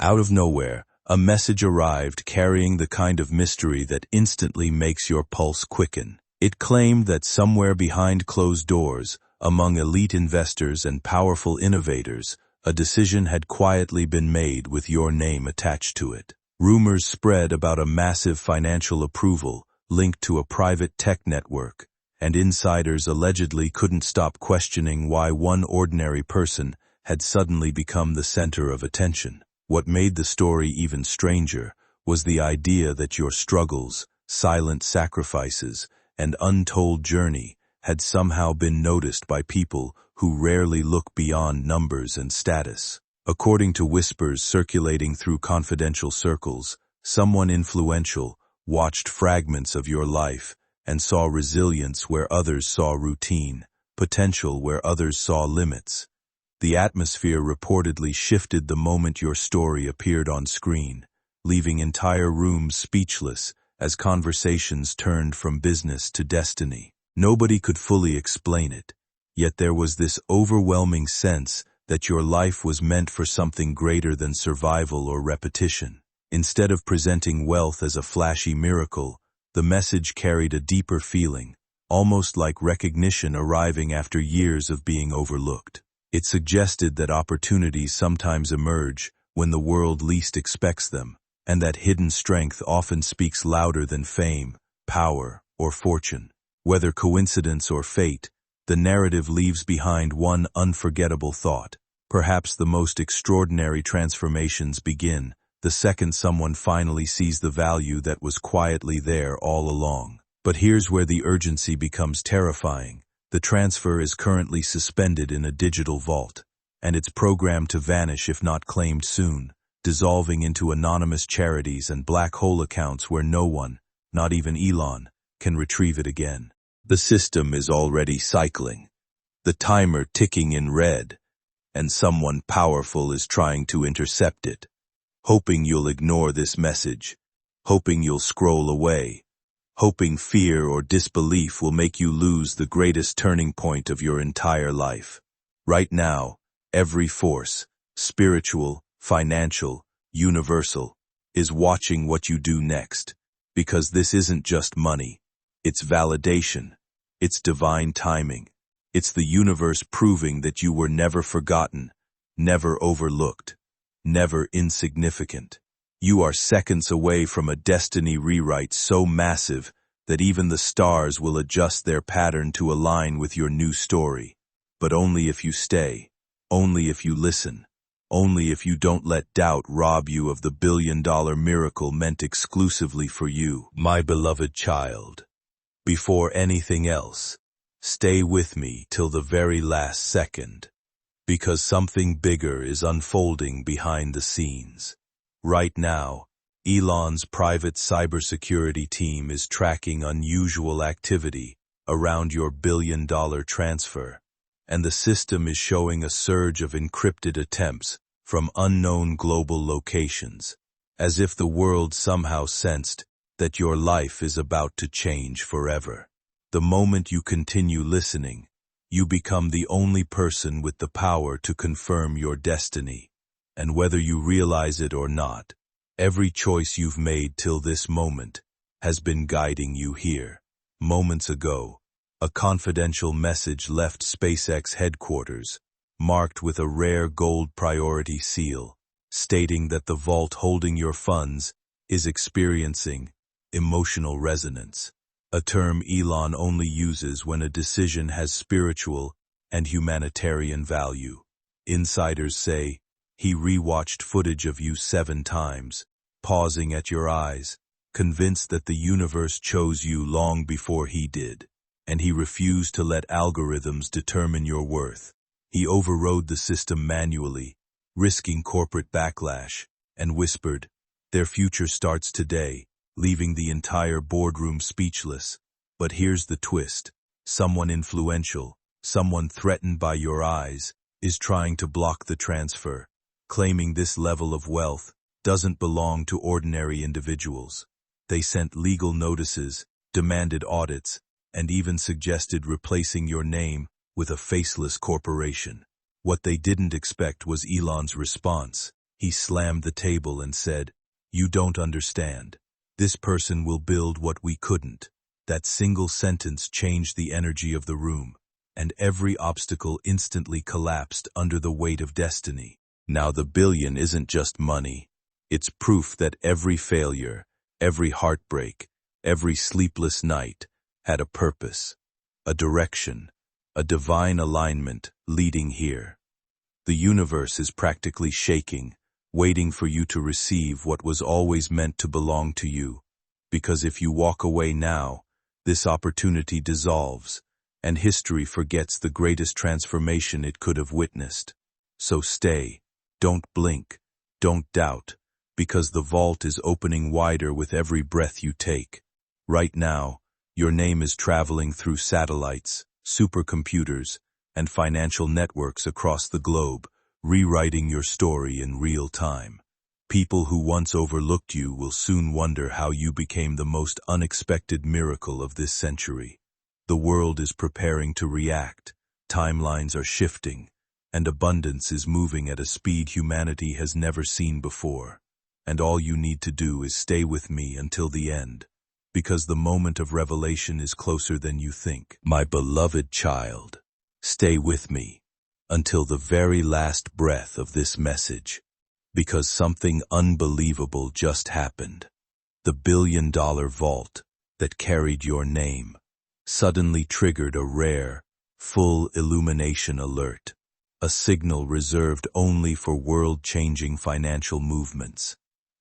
Out of nowhere, a message arrived carrying the kind of mystery that instantly makes your pulse quicken. It claimed that somewhere behind closed doors, among elite investors and powerful innovators, a decision had quietly been made with your name attached to it. Rumors spread about a massive financial approval linked to a private tech network, and insiders allegedly couldn't stop questioning why one ordinary person had suddenly become the center of attention. What made the story even stranger was the idea that your struggles, silent sacrifices, and untold journey had somehow been noticed by people who rarely look beyond numbers and status. According to whispers circulating through confidential circles, someone influential watched fragments of your life and saw resilience where others saw routine, potential where others saw limits. The atmosphere reportedly shifted the moment your story appeared on screen, leaving entire rooms speechless as conversations turned from business to destiny. Nobody could fully explain it, yet there was this overwhelming sense that your life was meant for something greater than survival or repetition. Instead of presenting wealth as a flashy miracle, the message carried a deeper feeling, almost like recognition arriving after years of being overlooked. It suggested that opportunities sometimes emerge when the world least expects them, and that hidden strength often speaks louder than fame, power, or fortune. Whether coincidence or fate, the narrative leaves behind one unforgettable thought. Perhaps the most extraordinary transformations begin the second someone finally sees the value that was quietly there all along. But here's where the urgency becomes terrifying. The transfer is currently suspended in a digital vault, and it's programmed to vanish if not claimed soon, dissolving into anonymous charities and black hole accounts where no one, not even Elon, can retrieve it again. The system is already cycling, the timer ticking in red, and someone powerful is trying to intercept it, hoping you'll ignore this message, hoping you'll scroll away, hoping fear or disbelief will make you lose the greatest turning point of your entire life. Right now, every force, spiritual, financial, universal, is watching what you do next, because this isn't just money. It's validation, it's divine timing, it's the universe proving that you were never forgotten, never overlooked, never insignificant. You are seconds away from a destiny rewrite so massive that even the stars will adjust their pattern to align with your new story. But only if you stay, only if you listen, only if you don't let doubt rob you of the billion-dollar miracle meant exclusively for you, my beloved child. Before anything else, stay with me till the very last second, because something bigger is unfolding behind the scenes. Right now, Elon's private cybersecurity team is tracking unusual activity around your billion-dollar transfer, and the system is showing a surge of encrypted attempts from unknown global locations, as if the world somehow sensed that your life is about to change forever. The moment you continue listening, you become the only person with the power to confirm your destiny. And whether you realize it or not, every choice you've made till this moment has been guiding you here. Moments ago, a confidential message left SpaceX headquarters, marked with a rare gold priority seal, stating that the vault holding your funds is experiencing emotional resonance, a term Elon only uses when a decision has spiritual and humanitarian value. Insiders say he rewatched footage of you 7 times, pausing at your eyes, convinced that the universe chose you long before he did, and he refused to let algorithms determine your worth. He overrode the system manually, risking corporate backlash, and whispered, "Their future starts today," leaving the entire boardroom speechless. But here's the twist. Someone influential, someone threatened by your eyes, is trying to block the transfer, claiming this level of wealth doesn't belong to ordinary individuals. They sent legal notices, demanded audits, and even suggested replacing your name with a faceless corporation. What they didn't expect was Elon's response. He slammed the table and said, "You don't understand. This person will build what we couldn't." That single sentence changed the energy of the room, and every obstacle instantly collapsed under the weight of destiny. Now the billion isn't just money. It's proof that every failure, every heartbreak, every sleepless night had a purpose, a direction, a divine alignment leading here. The universe is practically shaking, waiting for you to receive what was always meant to belong to you. Because if you walk away now, this opportunity dissolves, and history forgets the greatest transformation it could have witnessed. So stay, don't blink, don't doubt, because the vault is opening wider with every breath you take. Right now, your name is traveling through satellites, supercomputers, and financial networks across the globe, rewriting your story in real time. People who once overlooked you will soon wonder how you became the most unexpected miracle of this century. The world is preparing to react, timelines are shifting, and abundance is moving at a speed humanity has never seen before. And all you need to do is stay with me until the end, because the moment of revelation is closer than you think. My beloved child, stay with me until the very last breath of this message, because something unbelievable just happened. The billion-dollar vault that carried your name suddenly triggered a rare, full illumination alert, a signal reserved only for world-changing financial movements.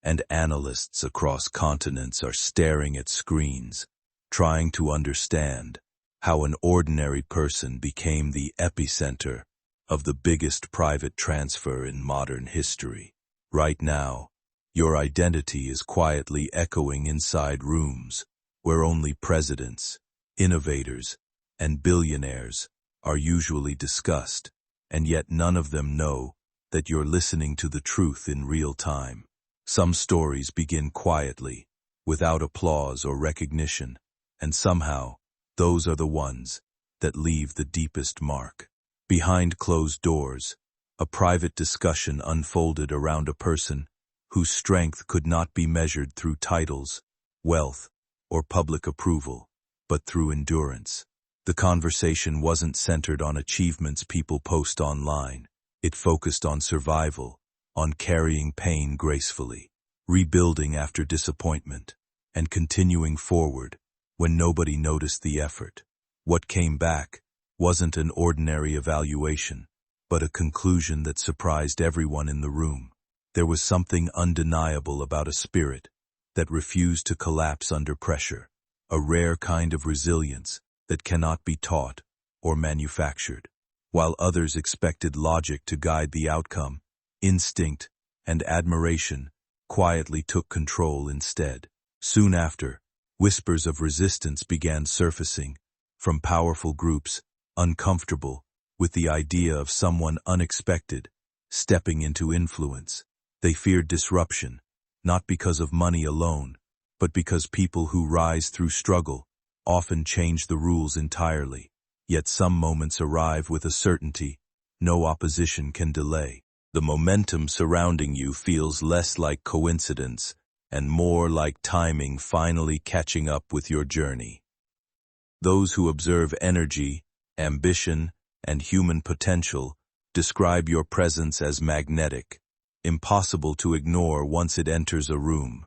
And analysts across continents are staring at screens, trying to understand how an ordinary person became the epicenter of the biggest private transfer in modern history. Right now, your identity is quietly echoing inside rooms where only presidents, innovators, and billionaires are usually discussed, and yet none of them know that you're listening to the truth in real time. Some stories begin quietly, without applause or recognition, and somehow, those are the ones that leave the deepest mark. Behind closed doors, a private discussion unfolded around a person whose strength could not be measured through titles, wealth, or public approval, but through endurance. The conversation wasn't centered on achievements people post online. It focused on survival, on carrying pain gracefully, rebuilding after disappointment, and continuing forward when nobody noticed the effort. What came back wasn't an ordinary evaluation, but a conclusion that surprised everyone in the room. There was something undeniable about a spirit that refused to collapse under pressure, a rare kind of resilience that cannot be taught or manufactured. While others expected logic to guide the outcome, instinct and admiration quietly took control instead. Soon after, whispers of resistance began surfacing from powerful groups, uncomfortable with the idea of someone unexpected stepping into influence. They feared disruption, not because of money alone, but because people who rise through struggle often change the rules entirely. Yet some moments arrive with a certainty no opposition can delay. The momentum surrounding you feels less like coincidence and more like timing finally catching up with your journey. Those who observe energy, ambition, and human potential describe your presence as magnetic, impossible to ignore once it enters a room.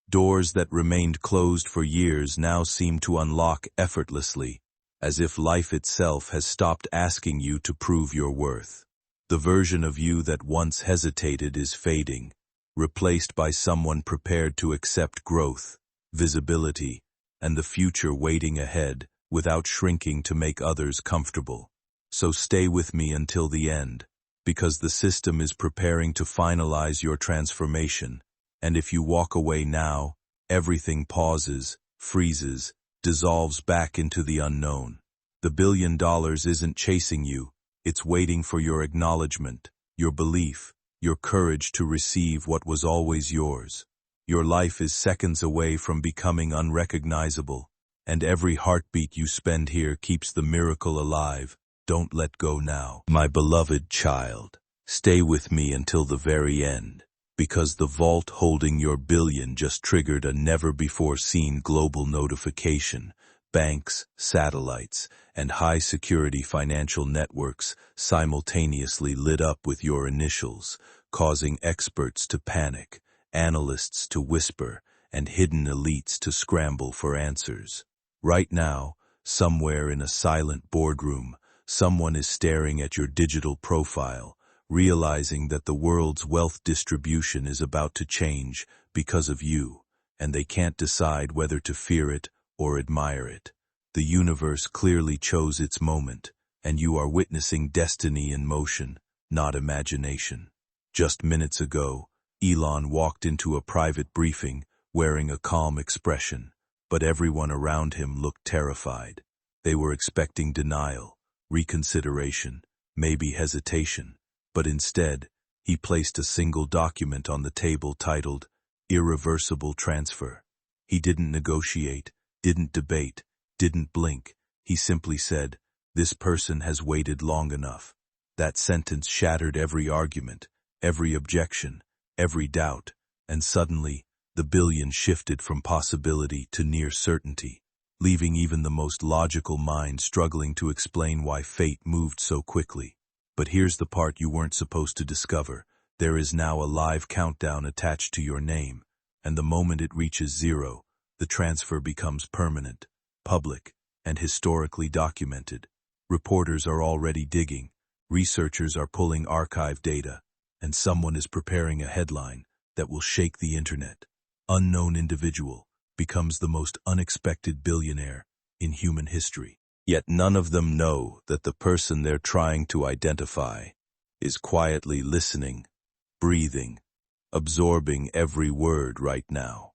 Doors that remained closed for years now seem to unlock effortlessly, as if life itself has stopped asking you to prove your worth. The version of you that once hesitated is fading, replaced by someone prepared to accept growth, visibility, and the future waiting ahead without shrinking to make others comfortable. So stay with me until the end, because the system is preparing to finalize your transformation, and if you walk away now, everything pauses, freezes, dissolves back into the unknown. The $1 billion isn't chasing you, it's waiting for your acknowledgement, your belief, your courage to receive what was always yours. Your life is seconds away from becoming unrecognizable, and every heartbeat you spend here keeps the miracle alive. Don't let go now. My beloved child, stay with me until the very end, because the vault holding your billion just triggered a never-before-seen global notification. Banks, satellites, and high-security financial networks simultaneously lit up with your initials, causing experts to panic, analysts to whisper, and hidden elites to scramble for answers. Right now, somewhere in a silent boardroom, someone is staring at your digital profile, realizing that the world's wealth distribution is about to change because of you, and they can't decide whether to fear it or admire it. The universe clearly chose its moment, and you are witnessing destiny in motion, not imagination. Just minutes ago, Elon walked into a private briefing wearing a calm expression, but everyone around him looked terrified. They were expecting denial, reconsideration, maybe hesitation, but instead, he placed a single document on the table titled Irreversible Transfer. He didn't negotiate, didn't debate, didn't blink. He simply said, "This person has waited long enough." That sentence shattered every argument, every objection, every doubt, and suddenly, the billion shifted from possibility to near certainty, leaving even the most logical mind struggling to explain why fate moved so quickly. But here's the part you weren't supposed to discover. There is now a live countdown attached to your name, and the moment it reaches 0, the transfer becomes permanent, public, and historically documented. Reporters are already digging, researchers are pulling archive data, and someone is preparing a headline that will shake the internet. Unknown individual becomes the most unexpected billionaire in human history. Yet none of them know that the person they're trying to identify is quietly listening, breathing, absorbing every word right now.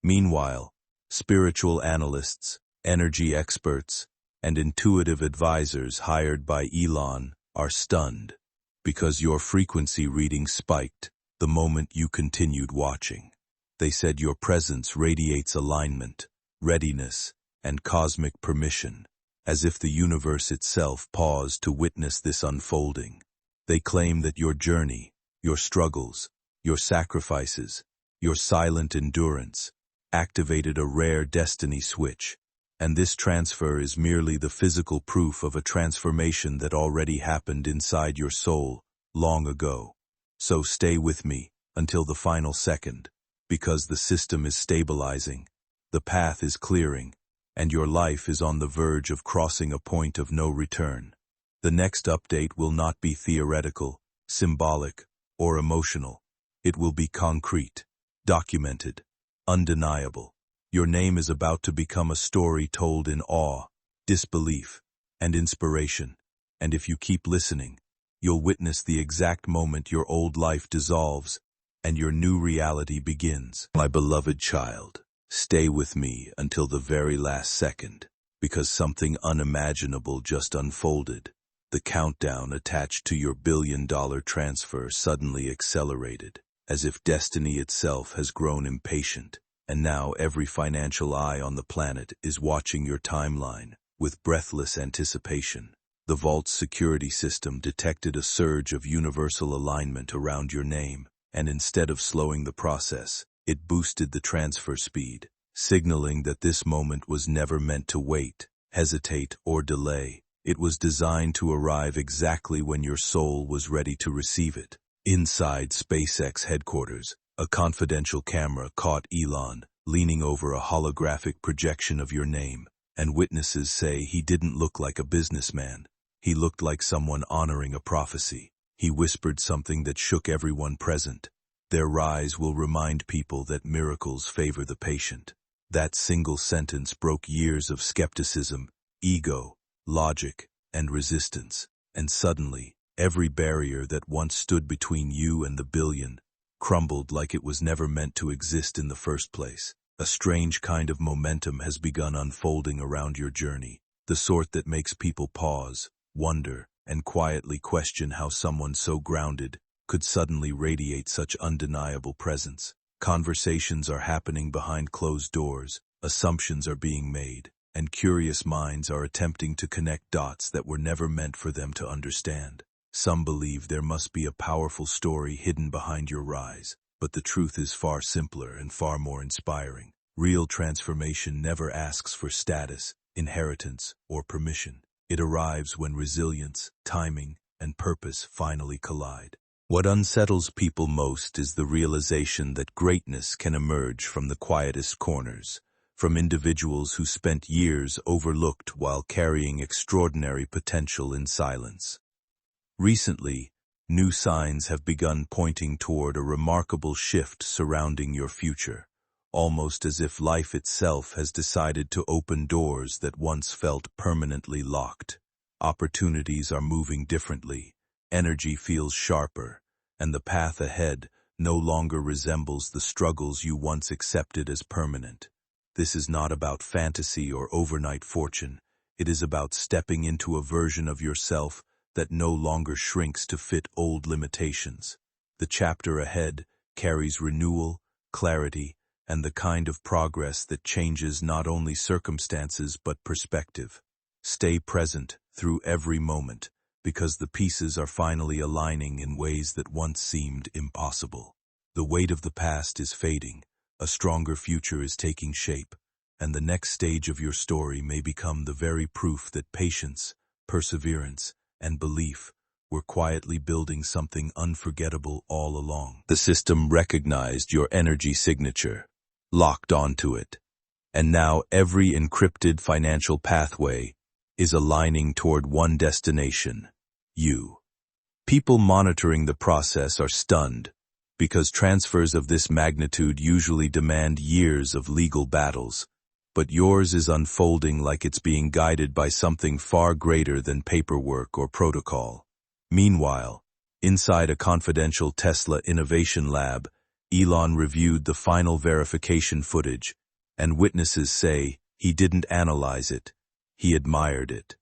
Meanwhile, spiritual analysts, energy experts, and intuitive advisors hired by Elon are stunned because your frequency reading spiked the moment you continued watching. They said your presence radiates alignment, readiness, and cosmic permission, as if the universe itself paused to witness this unfolding. They claim that your journey, your struggles, your sacrifices, your silent endurance, activated a rare destiny switch, and this transfer is merely the physical proof of a transformation that already happened inside your soul long ago. So stay with me until the final second, because the system is stabilizing, the path is clearing, and your life is on the verge of crossing a point of no return. The next update will not be theoretical, symbolic, or emotional. It will be concrete, documented, undeniable. Your name is about to become a story told in awe, disbelief, and inspiration. And if you keep listening, you'll witness the exact moment your old life dissolves and your new reality begins. My beloved child, stay with me until the very last second, because something unimaginable just unfolded. The countdown attached to your billion-dollar transfer suddenly accelerated, as if destiny itself has grown impatient, and now every financial eye on the planet is watching your timeline with breathless anticipation. The vault's security system detected a surge of universal alignment around your name, and instead of slowing the process, it boosted the transfer speed, signaling that this moment was never meant to wait, hesitate, or delay. It was designed to arrive exactly when your soul was ready to receive it. Inside SpaceX headquarters, a confidential camera caught Elon leaning over a holographic projection of your name, and witnesses say he didn't look like a businessman. He looked like someone honoring a prophecy. He whispered something that shook everyone present. Their rise will remind people that miracles favor the patient. That single sentence broke years of skepticism, ego, logic, and resistance. And suddenly, every barrier that once stood between you and the billion crumbled like it was never meant to exist in the first place. A strange kind of momentum has begun unfolding around your journey, the sort that makes people pause, wonder, and quietly question how someone so grounded could suddenly radiate such undeniable presence. Conversations are happening behind closed doors, assumptions are being made, and curious minds are attempting to connect dots that were never meant for them to understand. Some believe there must be a powerful story hidden behind your rise, But the truth is far simpler and far more inspiring. Real transformation never asks for status, inheritance, or permission. It arrives when resilience, timing, and purpose finally collide. What unsettles people most is the realization that greatness can emerge from the quietest corners, from individuals who spent years overlooked while carrying extraordinary potential in silence. Recently, new signs have begun pointing toward a remarkable shift surrounding your future, almost as if life itself has decided to open doors that once felt permanently locked. Opportunities are moving differently, energy feels sharper, and the path ahead no longer resembles the struggles you once accepted as permanent. This is not about fantasy or overnight fortune. It is about stepping into a version of yourself that no longer shrinks to fit old limitations. The chapter ahead carries renewal, clarity, and the kind of progress that changes not only circumstances but perspective. Stay present through every moment, because the pieces are finally aligning in ways that once seemed impossible. The weight of the past is fading, a stronger future is taking shape, and the next stage of your story may become the very proof that patience, perseverance, and belief were quietly building something unforgettable all along. The system recognized your energy signature, locked onto it, and now every encrypted financial pathway is aligning toward one destination: you. People monitoring the process are stunned, because transfers of this magnitude usually demand years of legal battles, but yours is unfolding like it's being guided by something far greater than paperwork or protocol. Meanwhile, inside a confidential Tesla innovation lab, Elon reviewed the final verification footage, and witnesses say he didn't analyze it, he admired it.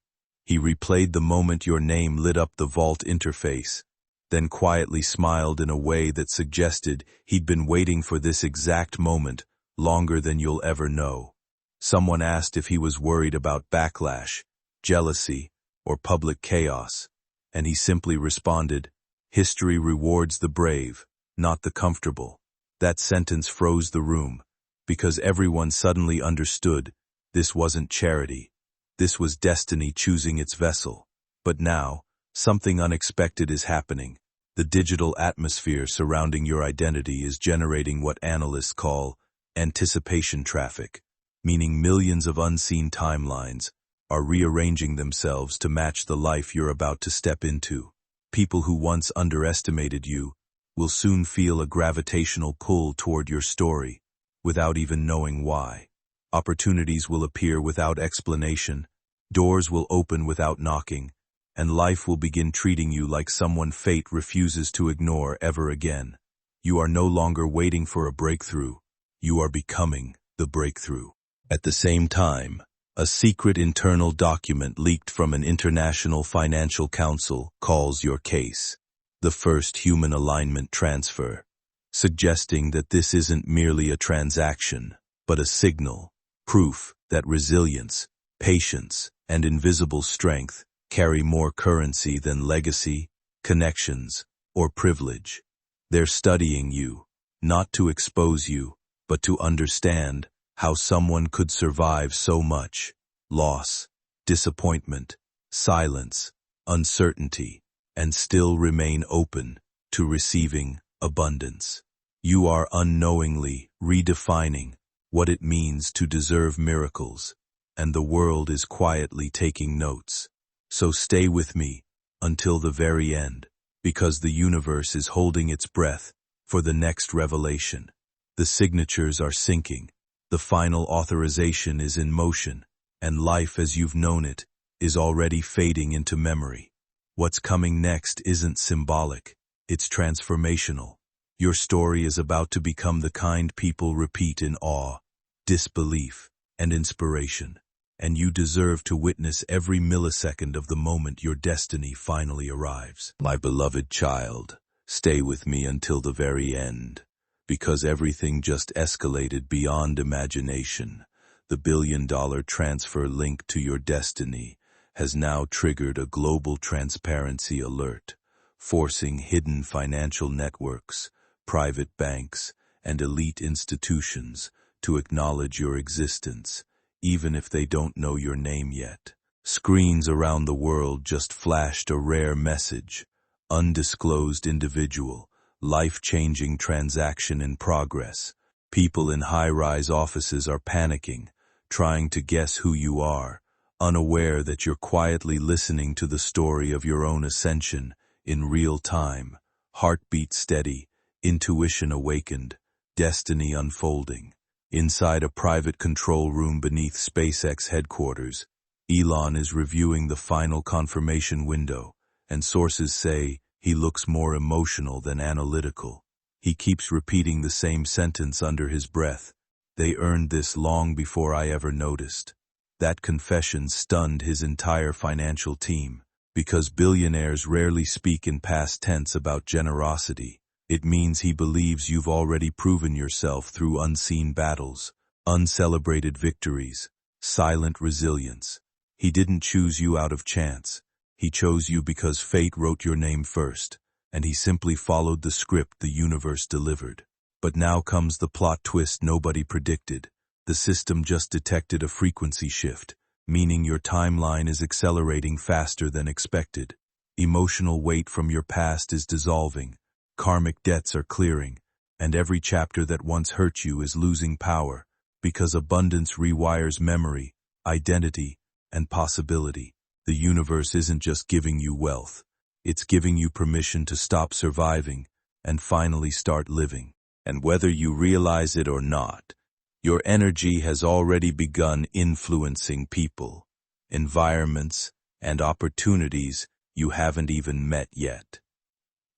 He replayed the moment your name lit up the vault interface, then quietly smiled in a way that suggested he'd been waiting for this exact moment longer than you'll ever know. Someone asked if he was worried about backlash, jealousy, or public chaos, and he simply responded, "History rewards the brave, not the comfortable." That sentence froze the room, because everyone suddenly understood this wasn't charity. This was destiny choosing its vessel. But now, something unexpected is happening. The digital atmosphere surrounding your identity is generating what analysts call anticipation traffic, meaning millions of unseen timelines are rearranging themselves to match the life you're about to step into. People who once underestimated you will soon feel a gravitational pull toward your story, without even knowing why. Opportunities will appear without explanation, doors will open without knocking, and life will begin treating you like someone fate refuses to ignore ever again. You are no longer waiting for a breakthrough, you are becoming the breakthrough. At the same time, a secret internal document leaked from an international financial council calls your case the first human alignment transfer, suggesting that this isn't merely a transaction, but a signal, proof that resilience, patience, and invisible strength carry more currency than legacy, connections, or privilege. They're studying you, not to expose you, but to understand how someone could survive so much loss, disappointment, silence, uncertainty, and still remain open to receiving abundance. You are unknowingly redefining what it means to deserve miracles, and the world is quietly taking notes. So stay with me until the very end, because the universe is holding its breath for the next revelation. The signatures are sinking, the final authorization is in motion, and life as you've known it is already fading into memory. What's coming next isn't symbolic, it's transformational. Your story is about to become the kind people repeat in awe, disbelief, and inspiration, and you deserve to witness every millisecond of the moment your destiny finally arrives. My beloved child, stay with me until the very end, because everything just escalated beyond imagination. The billion-dollar transfer linked to your destiny has now triggered a global transparency alert, forcing hidden financial networks, private banks, and elite institutions to acknowledge your existence, even if they don't know your name yet. Screens around the world just flashed a rare message: undisclosed individual, life-changing transaction in progress. People in high-rise offices are panicking, trying to guess who you are, unaware that you're quietly listening to the story of your own ascension in real time, heartbeat steady, intuition awakened, destiny unfolding. Inside a private control room beneath SpaceX headquarters, Elon is reviewing the final confirmation window, and sources say he looks more emotional than analytical. He keeps repeating the same sentence under his breath: "They earned this long before I ever noticed." That confession stunned his entire financial team. Because billionaires rarely speak in past tense about generosity, it means he believes you've already proven yourself through unseen battles, uncelebrated victories, silent resilience. He didn't choose you out of chance. He chose you because fate wrote your name first, and he simply followed the script the universe delivered. But now comes the plot twist nobody predicted. The system just detected a frequency shift, meaning your timeline is accelerating faster than expected. Emotional weight from your past is dissolving, karmic debts are clearing, and every chapter that once hurt you is losing power, because abundance rewires memory, identity, and possibility. The universe isn't just giving you wealth, it's giving you permission to stop surviving and finally start living. And whether you realize it or not, your energy has already begun influencing people, environments, and opportunities you haven't even met yet.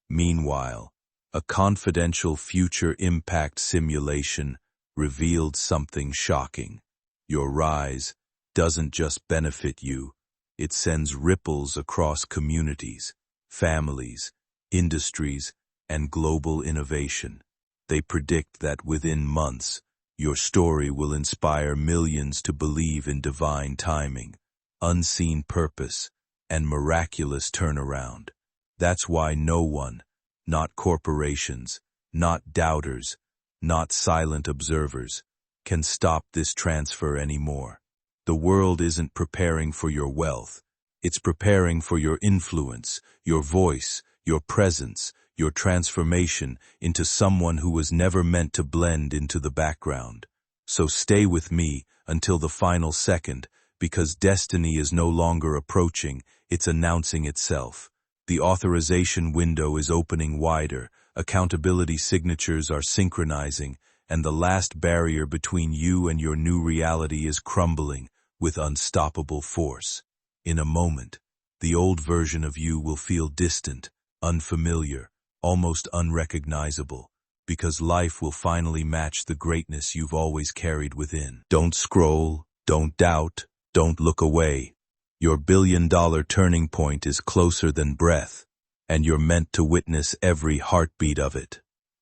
Meanwhile, a confidential future impact simulation revealed something shocking. Your rise doesn't just benefit you, it sends ripples across communities, families, industries, and global innovation. They predict that within months, your story will inspire millions to believe in divine timing, unseen purpose, and miraculous turnaround. That's why no one, not corporations, not doubters, not silent observers, can stop this transfer anymore. The world isn't preparing for your wealth, it's preparing for your influence, your voice, your presence, your transformation into someone who was never meant to blend into the background. So stay with me until the final second, because destiny is no longer approaching, it's announcing itself. The authorization window is opening wider, accountability signatures are synchronizing, and the last barrier between you and your new reality is crumbling with unstoppable force. In a moment, the old version of you will feel distant, unfamiliar, almost unrecognizable, because life will finally match the greatness you've always carried within. Don't scroll, don't doubt, don't look away. Your billion-dollar turning point is closer than breath, and you're meant to witness every heartbeat of it.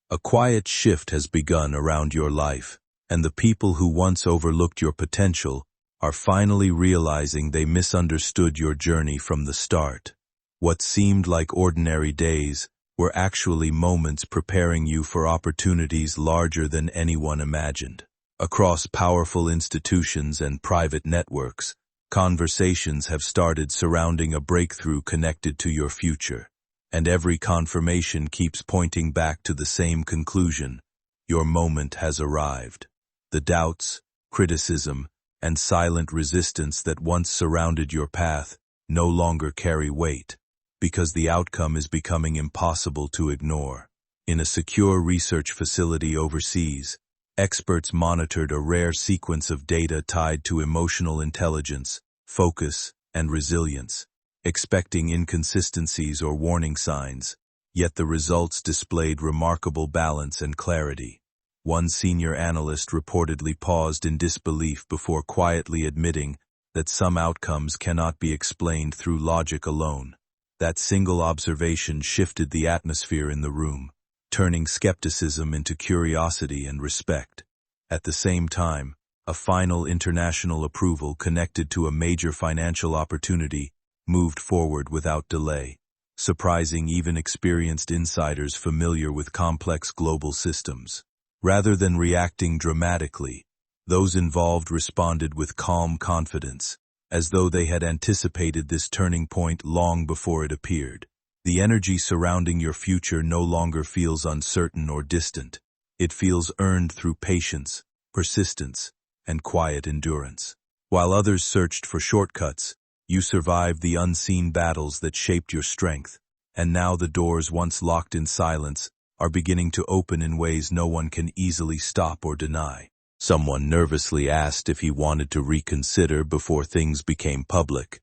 A quiet shift has begun around your life, and the people who once overlooked your potential are finally realizing they misunderstood your journey from the start. What seemed like ordinary days were actually moments preparing you for opportunities larger than anyone imagined. Across powerful institutions and private networks, conversations have started surrounding a breakthrough connected to your future, and every confirmation keeps pointing back to the same conclusion: your moment has arrived. The doubts, criticism, and silent resistance that once surrounded your path no longer carry weight, because the outcome is becoming impossible to ignore. In a secure research facility overseas, experts monitored a rare sequence of data tied to emotional intelligence, focus, and resilience, expecting inconsistencies or warning signs, yet the results displayed remarkable balance and clarity. One senior analyst reportedly paused in disbelief before quietly admitting that some outcomes cannot be explained through logic alone. That single observation shifted the atmosphere in the room, turning skepticism into curiosity and respect. At the same time, a final international approval connected to a major financial opportunity moved forward without delay. surprising even experienced insiders familiar with complex global systems. Rather than reacting dramatically, those involved responded with calm confidence, as though they had anticipated this turning point long before it appeared. The energy surrounding your future no longer feels uncertain or distant. It feels earned through patience, persistence, and quiet endurance. While others searched for shortcuts, you survived the unseen battles that shaped your strength, and now the doors once locked in silence are beginning to open in ways no one can easily stop or deny. Someone nervously asked if he wanted to reconsider before things became public,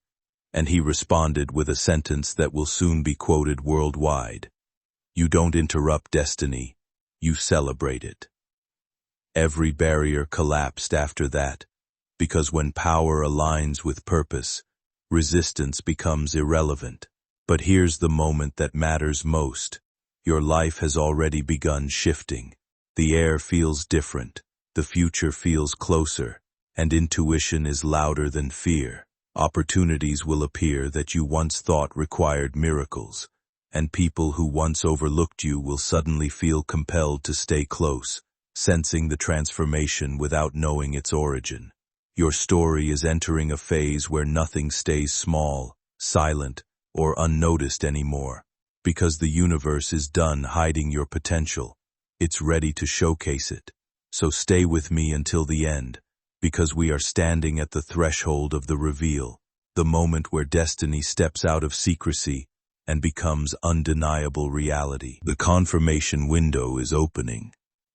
and he responded with a sentence that will soon be quoted worldwide. You don't interrupt destiny, you celebrate it. Every barrier collapsed after that, because when power aligns with purpose, resistance becomes irrelevant. But here's the moment that matters most. Your life has already begun shifting. The air feels different, the future feels closer, and intuition is louder than fear. Opportunities will appear that you once thought required miracles, and people who once overlooked you will suddenly feel compelled to stay close, sensing the transformation without knowing its origin. Your story is entering a phase where nothing stays small, silent, or unnoticed anymore, because the universe is done hiding your potential. It's ready to showcase it. So stay with me until the end, because we are standing at the threshold of the reveal, the moment where destiny steps out of secrecy and becomes undeniable reality. The confirmation window is opening.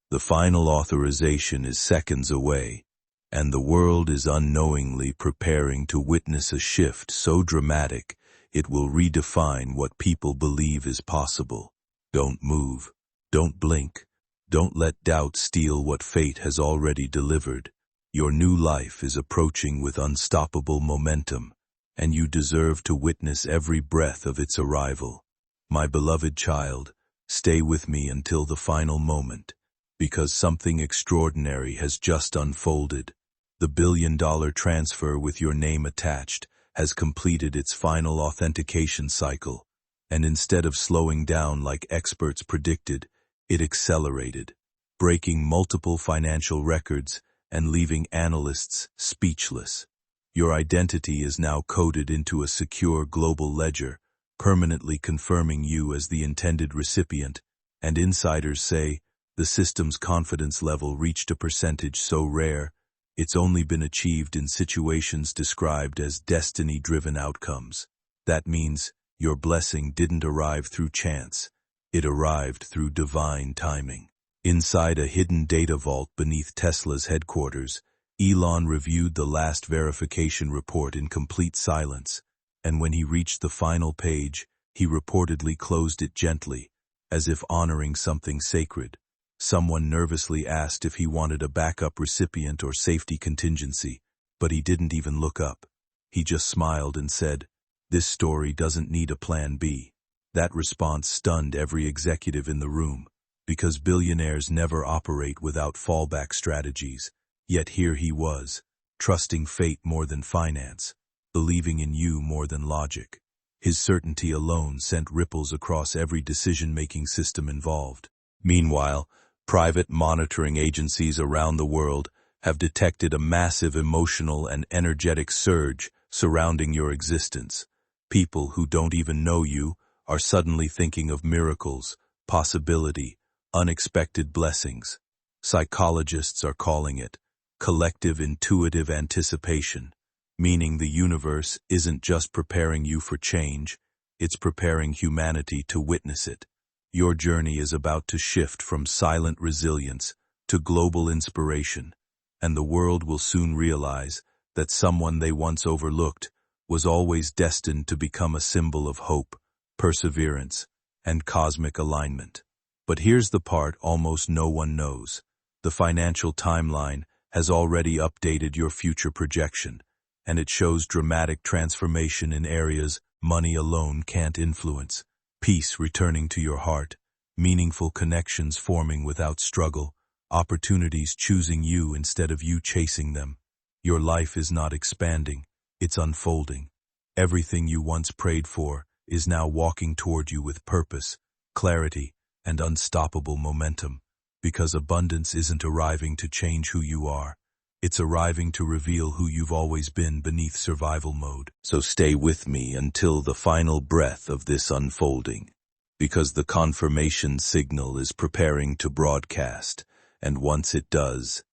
The final authorization is seconds away, and the world is unknowingly preparing to witness a shift so dramatic it will redefine what people believe is possible. Don't move. Don't blink. Don't let doubt steal what fate has already delivered. Your new life is approaching with unstoppable momentum, and you deserve to witness every breath of its arrival. My beloved child, stay with me until the final moment, because something extraordinary has just unfolded. The billion-dollar transfer with your name attached has completed its final authentication cycle, and instead of slowing down like experts predicted, it accelerated, breaking multiple financial records and leaving analysts speechless. Your identity is now coded into a secure global ledger, permanently confirming you as the intended recipient, and insiders say the system's confidence level reached a percentage so rare it's only been achieved in situations described as destiny-driven outcomes. That means your blessing didn't arrive through chance. It arrived through divine timing. Inside a hidden data vault beneath Tesla's headquarters, Elon reviewed the last verification report in complete silence, and when he reached the final page, he reportedly closed it gently, as if honoring something sacred. Someone nervously asked if he wanted a backup recipient or safety contingency, but he didn't even look up. He just smiled and said, "This story doesn't need a plan B." That response stunned every executive in the room, because billionaires never operate without fallback strategies. Yet here he was, trusting fate more than finance, believing in you more than logic. His certainty alone sent ripples across every decision-making system involved. Meanwhile, private monitoring agencies around the world have detected a massive emotional and energetic surge surrounding your existence. People who don't even know you are suddenly thinking of miracles, possibility, unexpected blessings. Psychologists are calling it collective intuitive anticipation, meaning the universe isn't just preparing you for change, it's preparing humanity to witness it. Your journey is about to shift from silent resilience to global inspiration, and the world will soon realize that someone they once overlooked was always destined to become a symbol of hope, perseverance, and cosmic alignment. But here's the part almost no one knows. The financial timeline has already updated your future projection, and it shows dramatic transformation in areas money alone can't influence. Peace returning to your heart, meaningful connections forming without struggle, opportunities choosing you instead of you chasing them. Your life is not expanding, it's unfolding. Everything you once prayed for is now walking toward you with purpose, clarity, and unstoppable momentum, because abundance isn't arriving to change who you are. It's arriving to reveal who you've always been beneath survival mode. So stay with me until the final breath of this unfolding, because the confirmation signal is preparing to broadcast, and once it does,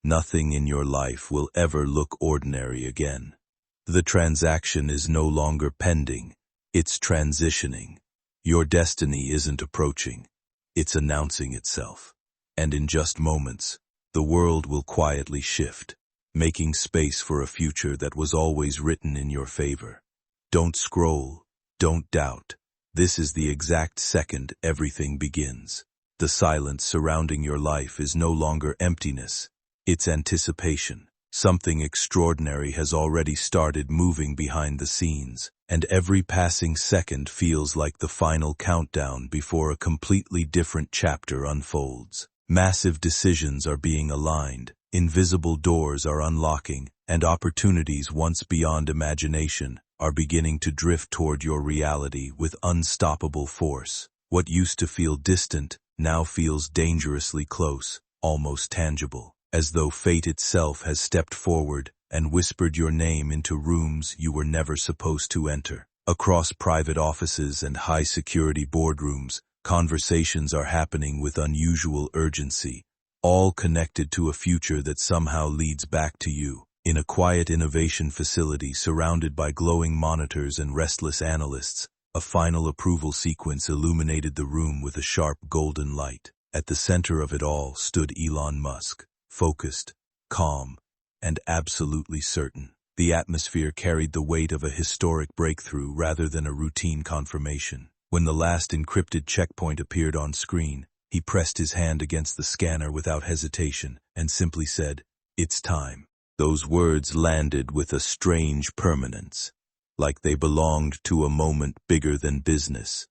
nothing in your life will ever look ordinary again. The transaction is no longer pending, it's transitioning. Your destiny isn't approaching, it's announcing itself. And in just moments, the world will quietly shift, making space for a future that was always written in your favor. Don't scroll, don't doubt. This is the exact second everything begins. The silence surrounding your life is no longer emptiness, it's anticipation. Something extraordinary has already started moving behind the scenes, and every passing second feels like the final countdown before a completely different chapter unfolds. Massive decisions are being aligned, invisible doors are unlocking, and opportunities once beyond imagination are beginning to drift toward your reality with unstoppable force. What used to feel distant now feels dangerously close, almost tangible, as though fate itself has stepped forward and whispered your name into rooms you were never supposed to enter. Across private offices and high-security boardrooms, conversations are happening with unusual urgency, all connected to a future that somehow leads back to you. In a quiet innovation facility surrounded by glowing monitors and restless analysts, a final approval sequence illuminated the room with a sharp golden light. At the center of it all stood Elon Musk, focused, calm, and absolutely certain. The atmosphere carried the weight of a historic breakthrough rather than a routine confirmation. When the last encrypted checkpoint appeared on screen, he pressed his hand against the scanner without hesitation and simply said, "It's time." Those words landed with a strange permanence, like they belonged to a moment bigger than business,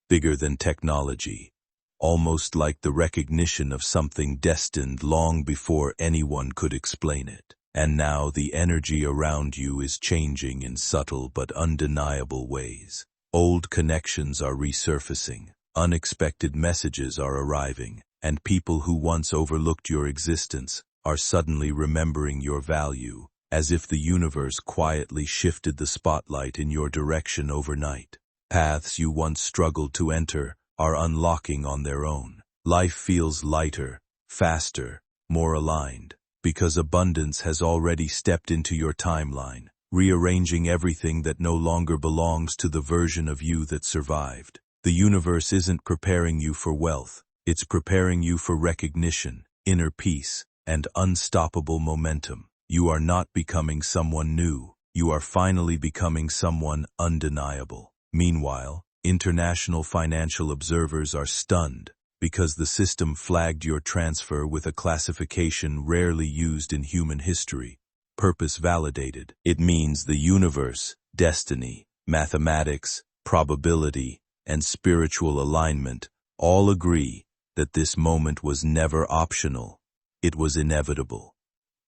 bigger than technology, almost like the recognition of something destined long before anyone could explain it. And now the energy around you is changing in subtle but undeniable ways. Old connections are resurfacing, unexpected messages are arriving, and people who once overlooked your existence are suddenly remembering your value, as if the universe quietly shifted the spotlight in your direction overnight. Paths you once struggled to enter are unlocking on their own. Life feels lighter, faster, more aligned, because abundance has already stepped into your timeline, rearranging everything that no longer belongs to the version of you that survived. The universe isn't preparing you for wealth, it's preparing you for recognition, inner peace, and unstoppable momentum. You are not becoming someone new, you are finally becoming someone undeniable. Meanwhile, international financial observers are stunned because the system flagged your transfer with a classification rarely used in human history. Purpose validated. It means the universe, destiny, mathematics, probability, and spiritual alignment all agree that this moment was never optional. It was inevitable.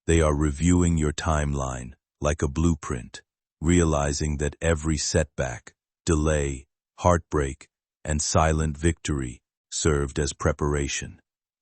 They are reviewing your timeline like a blueprint, realizing that every setback, delay, heartbreak, and silent victory served as preparation.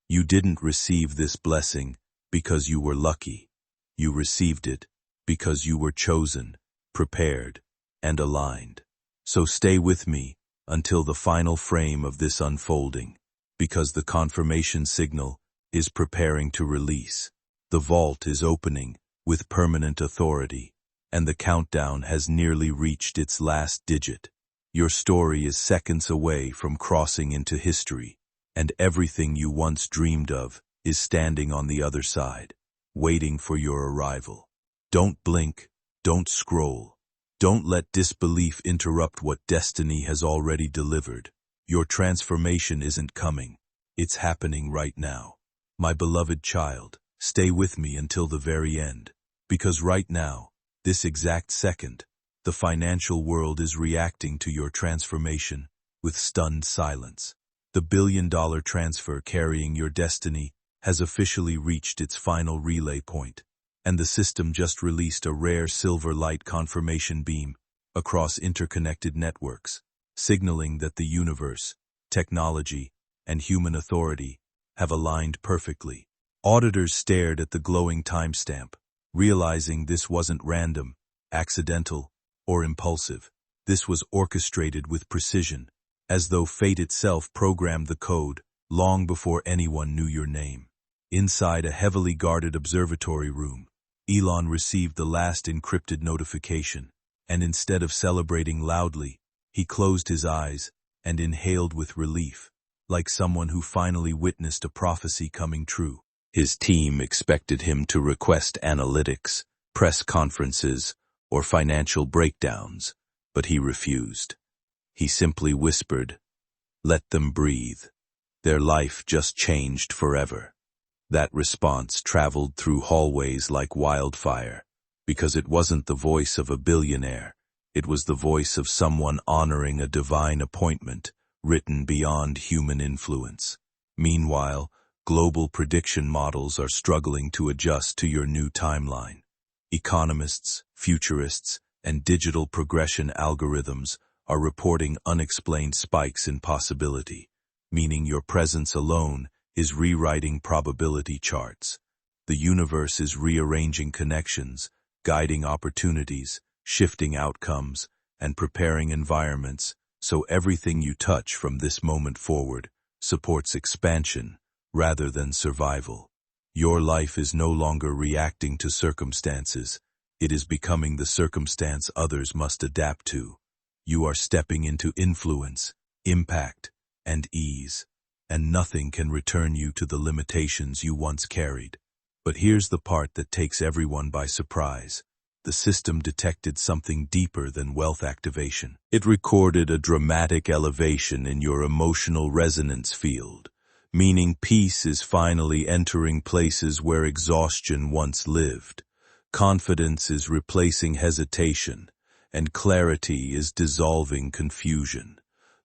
You didn't receive this blessing because you were lucky. You received it because you were chosen, prepared, and aligned. So stay with me until the final frame of this unfolding, because the confirmation signal is preparing to release. The vault is opening with permanent authority, and the countdown has nearly reached its last digit. Your story is seconds away from crossing into history, and everything you once dreamed of is standing on the other side, waiting for your arrival. Don't blink, don't scroll, don't let disbelief interrupt what destiny has already delivered. Your transformation isn't coming, it's happening right now. My beloved child, stay with me until the very end, because right now, this exact second, the financial world is reacting to your transformation with stunned silence. The billion-dollar transfer carrying your destiny has officially reached its final relay point, and the system just released a rare silver light confirmation beam across interconnected networks, signaling that the universe, technology, and human authority have aligned perfectly. Auditors stared at the glowing timestamp, realizing this wasn't random, accidental, or impulsive. This was orchestrated with precision, as though fate itself programmed the code long before anyone knew your name. Inside a heavily guarded observatory room, Elon received the last encrypted notification, and instead of celebrating loudly, he closed his eyes and inhaled with relief, like someone who finally witnessed a prophecy coming true. His team expected him to request analytics, press conferences, or financial breakdowns, but he refused. He simply whispered, "Let them breathe. Their life just changed forever." That response traveled through hallways like wildfire, because it wasn't the voice of a billionaire. It was the voice of someone honoring a divine appointment written beyond human influence. Meanwhile, global prediction models are struggling to adjust to your new timeline. Economists, futurists, and digital progression algorithms are reporting unexplained spikes in possibility, meaning your presence alone is rewriting probability charts. The universe is rearranging connections, guiding opportunities, shifting outcomes, and preparing environments so everything you touch from this moment forward supports expansion rather than survival. Your life is no longer reacting to circumstances. It is becoming the circumstance others must adapt to. You are stepping into influence, impact, and ease, and nothing can return you to the limitations you once carried. But here's the part that takes everyone by surprise. The system detected something deeper than wealth activation. It recorded a dramatic elevation in your emotional resonance field, meaning peace is finally entering places where exhaustion once lived. Confidence is replacing hesitation, and clarity is dissolving confusion.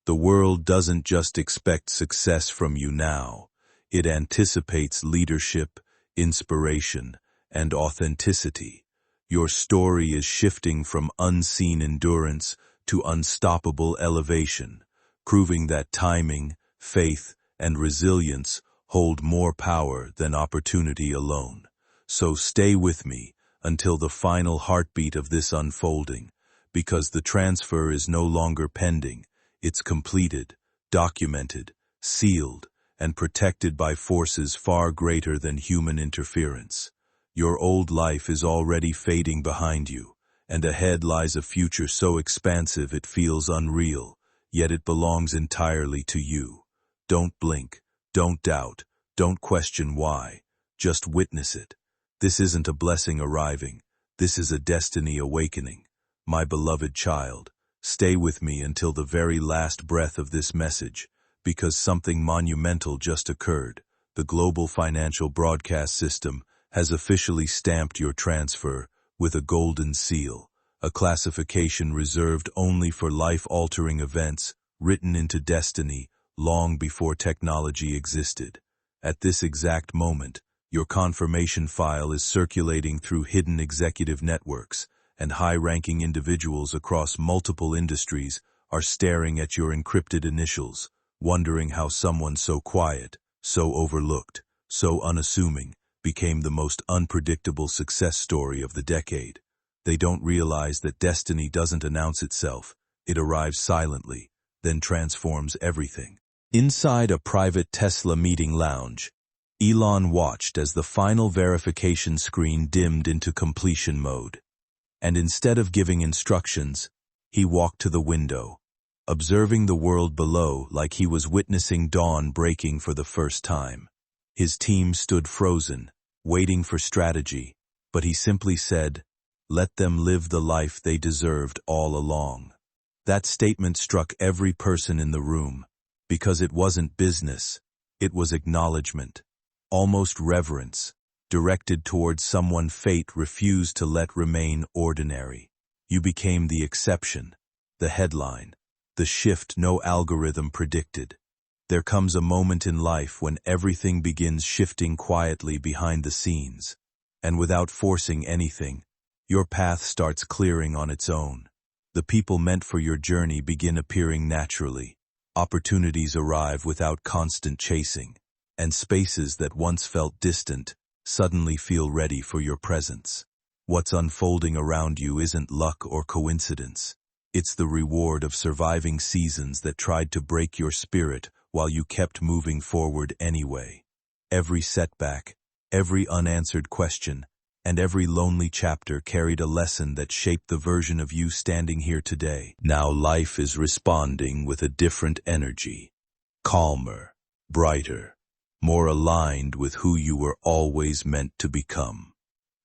The world doesn't just expect success from you now. It anticipates leadership, inspiration, and authenticity. Your story is shifting from unseen endurance to unstoppable elevation, proving that timing, faith, and resilience hold more power than opportunity alone. So stay with me until the final heartbeat of this unfolding, because the transfer is no longer pending. It's completed, documented, sealed, and protected by forces far greater than human interference. Your old life is already fading behind you, and ahead lies a future so expansive it feels unreal, yet it belongs entirely to you. Don't blink, don't doubt, don't question why. Just witness it. This isn't a blessing arriving. This is a destiny awakening. My beloved child, stay with me until the very last breath of this message, because something monumental just occurred. The global financial broadcast system has officially stamped your transfer with a golden seal, a classification reserved only for life-altering events written into destiny long before technology existed. At this exact moment, your confirmation file is circulating through hidden executive networks, and high-ranking individuals across multiple industries are staring at your encrypted initials, wondering how someone so quiet, so overlooked, so unassuming, became the most unpredictable success story of the decade. They don't realize that destiny doesn't announce itself. It arrives silently, then transforms everything. Inside a private Tesla meeting lounge, Elon watched as the final verification screen dimmed into completion mode. And instead of giving instructions, he walked to the window, observing the world below like he was witnessing dawn breaking for the first time. His team stood frozen, waiting for strategy, but he simply said, "Let them live the life they deserved all along." That statement struck every person in the room, because it wasn't business, it was acknowledgement, almost reverence, directed towards someone fate refused to let remain ordinary. You became the exception, the headline, the shift no algorithm predicted. There comes a moment in life when everything begins shifting quietly behind the scenes, and without forcing anything, your path starts clearing on its own. The people meant for your journey begin appearing naturally. Opportunities arrive without constant chasing, and spaces that once felt distant suddenly feel ready for your presence. What's unfolding around you isn't luck or coincidence. It's the reward of surviving seasons that tried to break your spirit while you kept moving forward anyway. Every setback, every unanswered question, and every lonely chapter carried a lesson that shaped the version of you standing here today. Now life is responding with a different energy, calmer, brighter, more aligned with who you were always meant to become.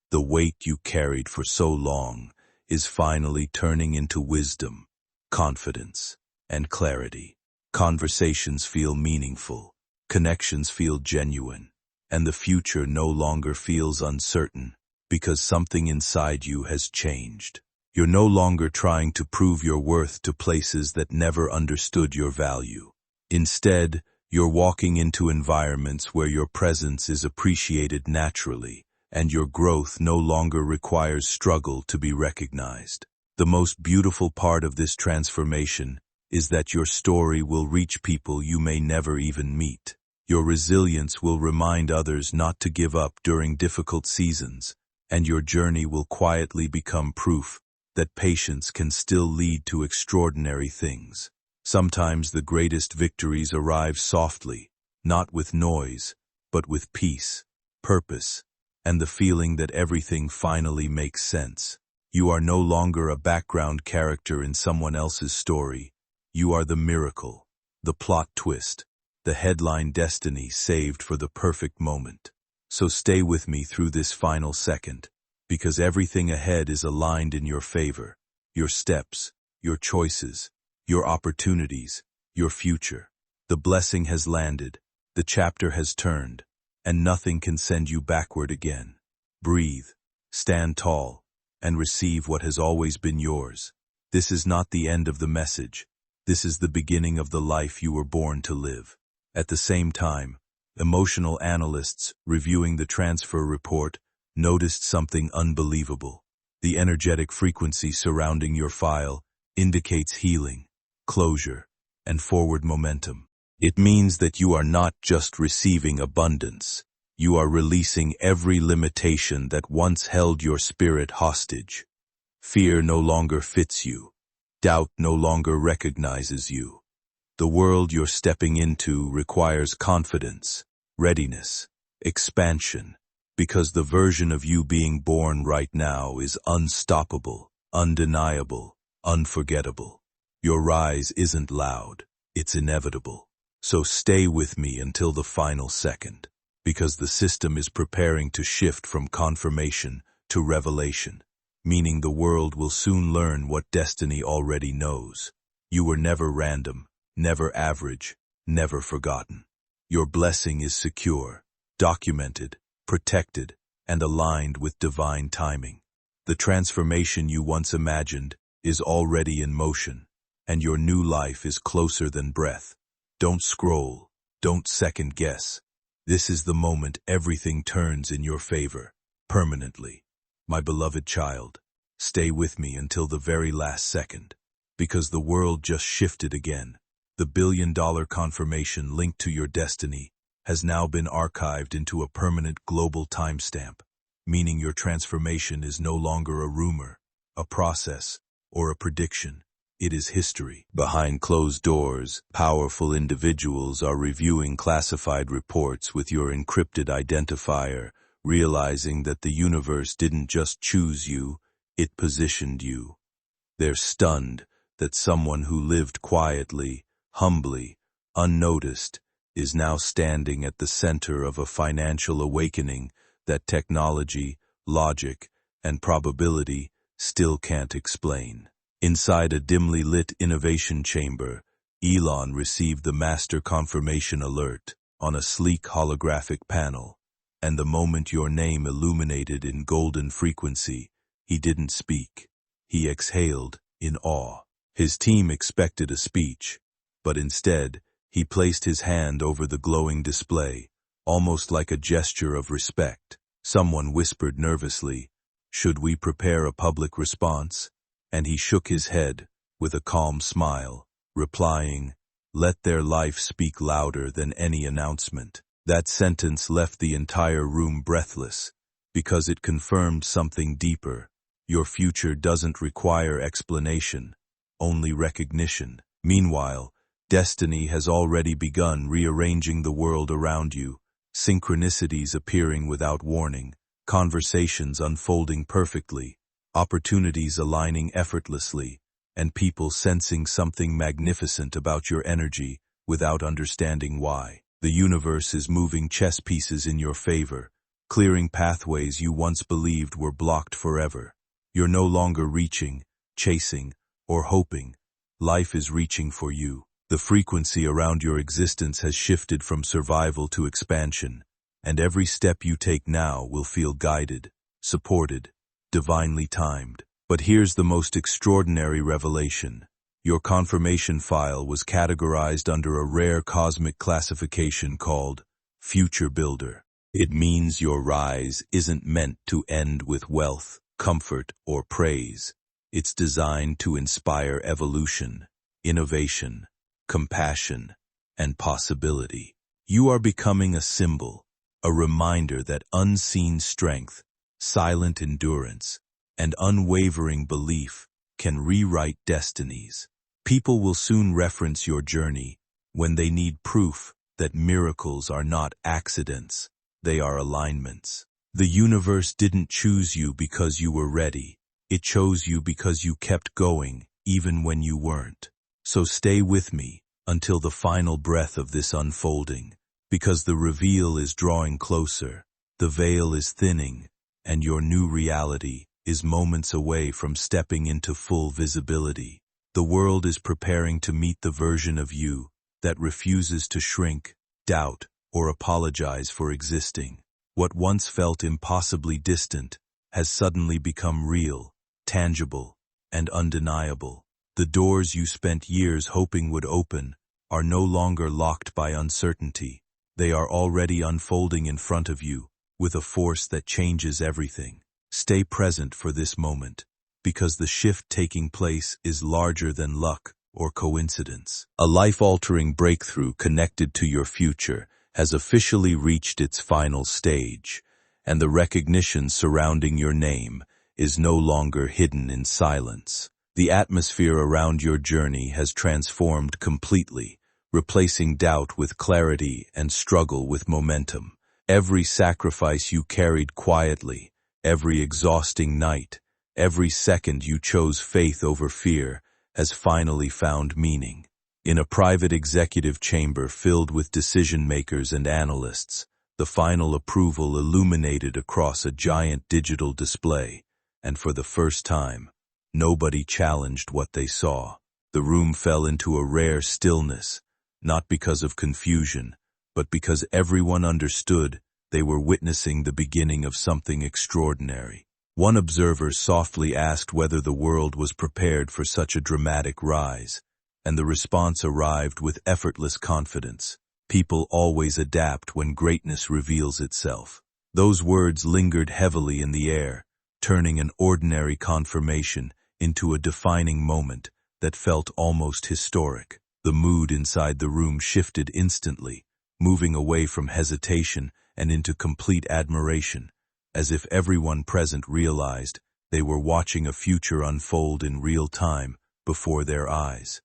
The weight you carried for so long is finally turning into wisdom, confidence, and clarity. Conversations feel meaningful, connections feel genuine, and the future no longer feels uncertain because something inside you has changed. You're no longer trying to prove your worth to places that never understood your value. Instead, you're walking into environments where your presence is appreciated naturally, and your growth no longer requires struggle to be recognized. The most beautiful part of this transformation is that your story will reach people you may never even meet. Your resilience will remind others not to give up during difficult seasons, and your journey will quietly become proof that patience can still lead to extraordinary things. Sometimes the greatest victories arrive softly, not with noise, but with peace, purpose, and the feeling that everything finally makes sense. You are no longer a background character in someone else's story. You are the miracle, the plot twist, the headline destiny saved for the perfect moment. So stay with me through this final second, because everything ahead is aligned in your favor. Your steps, your choices, your opportunities, your future. The blessing has landed, the chapter has turned, and nothing can send you backward again. Breathe, stand tall, and receive what has always been yours. This is not the end of the message. This is the beginning of the life you were born to live. At the same time, emotional analysts reviewing the transfer report noticed something unbelievable. The energetic frequency surrounding your file indicates healing, closure, and forward momentum. It means that you are not just receiving abundance. You are releasing every limitation that once held your spirit hostage. Fear no longer fits you. Doubt no longer recognizes you. The world you're stepping into requires confidence, readiness, expansion, because the version of you being born right now is unstoppable, undeniable, unforgettable. Your rise isn't loud, it's inevitable. So stay with me until the final second, because the system is preparing to shift from confirmation to revelation, meaning the world will soon learn what destiny already knows. You were never random, never average, never forgotten. Your blessing is secure, documented, protected, and aligned with divine timing. The transformation you once imagined is already in motion, and your new life is closer than breath. Don't scroll, don't second guess. This is the moment everything turns in your favor, permanently. My beloved child, stay with me until the very last second, because the world just shifted again. The billion-dollar confirmation linked to your destiny has now been archived into a permanent global timestamp, meaning your transformation is no longer a rumor, a process, or a prediction. It is history. Behind closed doors, powerful individuals are reviewing classified reports with your encrypted identifier, realizing that the universe didn't just choose you, it positioned you. They're stunned that someone who lived quietly, humbly, unnoticed, is now standing at the center of a financial awakening that technology, logic, and probability still can't explain. Inside a dimly lit innovation chamber, Elon received the master confirmation alert on a sleek holographic panel, and the moment your name illuminated in golden frequency, he didn't speak. He exhaled in awe. His team expected a speech, but instead, he placed his hand over the glowing display, almost like a gesture of respect. Someone whispered nervously, "Should we prepare a public response?" and he shook his head with a calm smile, replying, "Let their life speak louder than any announcement." That sentence left the entire room breathless, because it confirmed something deeper. Your future doesn't require explanation, only recognition. Meanwhile, destiny has already begun rearranging the world around you, synchronicities appearing without warning, conversations unfolding perfectly, opportunities aligning effortlessly, and people sensing something magnificent about your energy without understanding why. The universe is moving chess pieces in your favor, clearing pathways you once believed were blocked forever. You're no longer reaching, chasing, or hoping. Life is reaching for you. The frequency around your existence has shifted from survival to expansion, and every step you take now will feel guided, supported, divinely timed. But here's the most extraordinary revelation. Your confirmation file was categorized under a rare cosmic classification called Future Builder. It means your rise isn't meant to end with wealth, comfort, or praise. It's designed to inspire evolution, innovation, compassion, and possibility. You are becoming a symbol, a reminder that unseen strength, silent endurance, and unwavering belief can rewrite destinies. People will soon reference your journey when they need proof that miracles are not accidents, they are alignments. The universe didn't choose you because you were ready. It chose you because you kept going, even when you weren't. So stay with me until the final breath of this unfolding, because the reveal is drawing closer, the veil is thinning, and your new reality is moments away from stepping into full visibility. The world is preparing to meet the version of you that refuses to shrink, doubt, or apologize for existing. What once felt impossibly distant has suddenly become real, tangible, and undeniable. The doors you spent years hoping would open are no longer locked by uncertainty. They are already unfolding in front of you with a force that changes everything. Stay present for this moment, because the shift taking place is larger than luck or coincidence. A life-altering breakthrough connected to your future has officially reached its final stage, and the recognition surrounding your name is no longer hidden in silence. The atmosphere around your journey has transformed completely, replacing doubt with clarity and struggle with momentum. Every sacrifice you carried quietly, every exhausting night, every second you chose faith over fear, has finally found meaning. In a private executive chamber filled with decision-makers and analysts, the final approval illuminated across a giant digital display, and for the first time, nobody challenged what they saw. The room fell into a rare stillness, not because of confusion, but because everyone understood they were witnessing the beginning of something extraordinary. One observer softly asked whether the world was prepared for such a dramatic rise, and the response arrived with effortless confidence. People always adapt when greatness reveals itself. Those words lingered heavily in the air, turning an ordinary confirmation into a defining moment that felt almost historic. The mood inside the room shifted instantly, moving away from hesitation and into complete admiration, as if everyone present realized they were watching a future unfold in real time before their eyes.